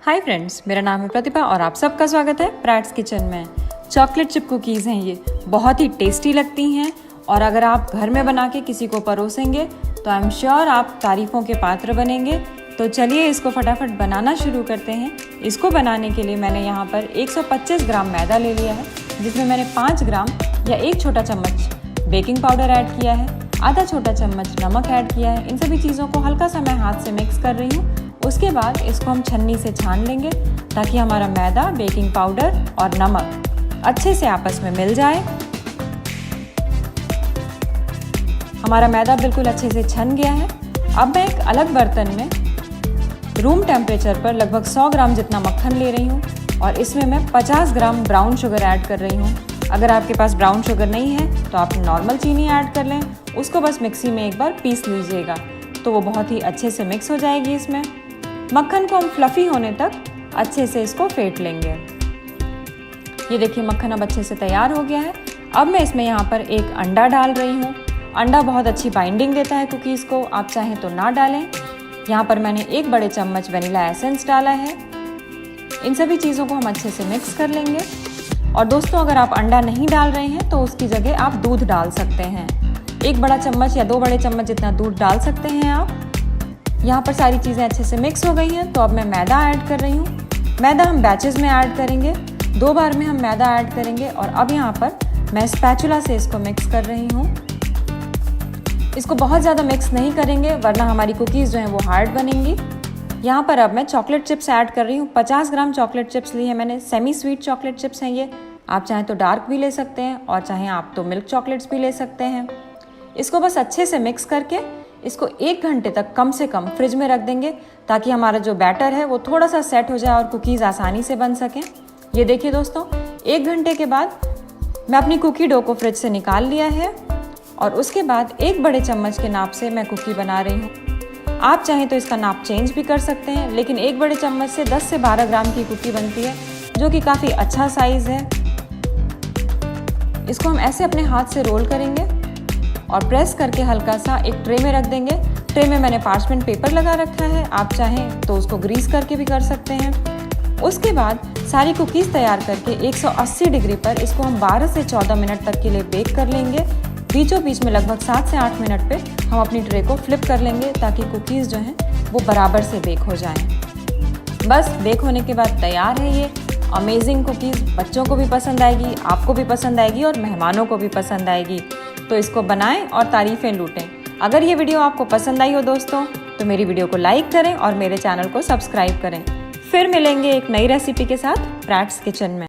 Hi friends, मेरा नाम है प्रतिभा और आप सबका स्वागत है प्रैट्स किचन में। चॉकलेट चिप कुकीज़ हैं ये, बहुत ही टेस्टी लगती हैं और अगर आप घर में बना के किसी को परोसेंगे तो आई एम श्योर आप तारीफ़ों के पात्र बनेंगे। तो चलिए इसको फटाफट बनाना शुरू करते हैं। इसको बनाने के लिए मैंने यहाँ पर 125 ग्राम मैदा ले लिया है, जिसमें मैंने 5 ग्राम या 1 छोटा चम्मच बेकिंग पाउडर ऐड किया है, आधा छोटा चम्मच नमक ऐड किया है। इन सभी चीज़ों को हल्का सा मैं हाथ से मिक्स कर रही हूँ। उसके बाद इसको हम छन्नी से छान लेंगे ताकि हमारा मैदा, बेकिंग पाउडर और नमक अच्छे से आपस में मिल जाए। हमारा मैदा बिल्कुल अच्छे से छन गया है। अब मैं एक अलग बर्तन में रूम टेम्परेचर पर लगभग 100 ग्राम जितना मक्खन ले रही हूँ और इसमें मैं 50 ग्राम ब्राउन शुगर ऐड कर रही हूँ। अगर आपके पास ब्राउन शुगर नहीं है तो आप नॉर्मल चीनी ऐड कर लें। उसको बस मिक्सी में एक बार पीस लीजिएगा तो वो बहुत ही अच्छे से मिक्स हो जाएगी। इसमें मक्खन को हम फ्लफ़ी होने तक अच्छे से इसको फेंट लेंगे। ये देखिए मक्खन अब अच्छे से तैयार हो गया है। अब मैं इसमें यहाँ पर एक अंडा डाल रही हूँ। अंडा बहुत अच्छी बाइंडिंग देता है कुकीज़ को, आप चाहें तो ना डालें। यहाँ पर मैंने 1 बड़े चम्मच वनीला एसेंस डाला है। इन सभी चीज़ों को हम अच्छे से मिक्स कर लेंगे। और दोस्तों, अगर आप अंडा नहीं डाल रहे हैं तो उसकी जगह आप दूध डाल सकते हैं। 1 बड़ा चम्मच या 2 बड़े चम्मच जितना दूध डाल सकते हैं आप। यहाँ पर सारी चीज़ें अच्छे से मिक्स हो गई हैं तो अब मैं मैदा ऐड कर रही हूँ। मैदा हम बैचेस में ऐड करेंगे, 2 बार में हम मैदा ऐड करेंगे। और अब यहाँ पर मैं स्पैचुला से इसको मिक्स कर रही हूँ। इसको बहुत ज़्यादा मिक्स नहीं करेंगे वरना हमारी कुकीज़ जो हैं वो हार्ड बनेंगी। यहाँ पर अब मैं चॉकलेट चिप्स ऐड कर रही हूँ। 50 ग्राम चॉकलेट चिप्स ली है मैंने। सेमी स्वीट चॉकलेट चिप्स हैं ये। आप चाहें तो डार्क भी ले सकते हैं और चाहें आप तो मिल्क चॉकलेट्स भी ले सकते हैं। इसको बस अच्छे से मिक्स करके इसको 1 घंटे तक कम से कम फ्रिज में रख देंगे ताकि हमारा जो बैटर है वो थोड़ा सा सेट हो जाए और कुकीज़ आसानी से बन सकें। ये देखिए दोस्तों, 1 घंटे के बाद मैं अपनी कुकी डो को फ्रिज से निकाल लिया है और उसके बाद 1 बड़े चम्मच के नाप से मैं कुकी बना रही हूँ। आप चाहें तो इसका नाप चेंज भी कर सकते हैं, लेकिन 1 बड़े चम्मच से 10 से 12 ग्राम की कुकी बनती है, जो कि काफ़ी अच्छा साइज़ है। इसको हम ऐसे अपने हाथ से रोल करेंगे और प्रेस करके हल्का सा एक ट्रे में रख देंगे। ट्रे में मैंने पार्चमेंट पेपर लगा रखा है, आप चाहें तो उसको ग्रीस करके भी कर सकते हैं। उसके बाद सारी कुकीज़ तैयार करके 180 डिग्री पर इसको हम 12 से 14 मिनट तक के लिए बेक कर लेंगे। बीचों बीच में लगभग 7 से 8 मिनट पे हम अपनी ट्रे को फ्लिप कर लेंगे ताकि कुकीज़ जो हैं वो बराबर से बेक हो जाएं। बस बेक होने के बाद तैयार है ये अमेजिंग कुकीज़। बच्चों को भी पसंद आएगी, आपको भी पसंद आएगी और मेहमानों को भी पसंद आएगी। तो इसको बनाएं और तारीफ़ें लूटें। अगर ये वीडियो आपको पसंद आई हो दोस्तों तो मेरी वीडियो को लाइक करें और मेरे चैनल को सब्सक्राइब करें। फिर मिलेंगे एक नई रेसिपी के साथ प्रैट्स किचन में।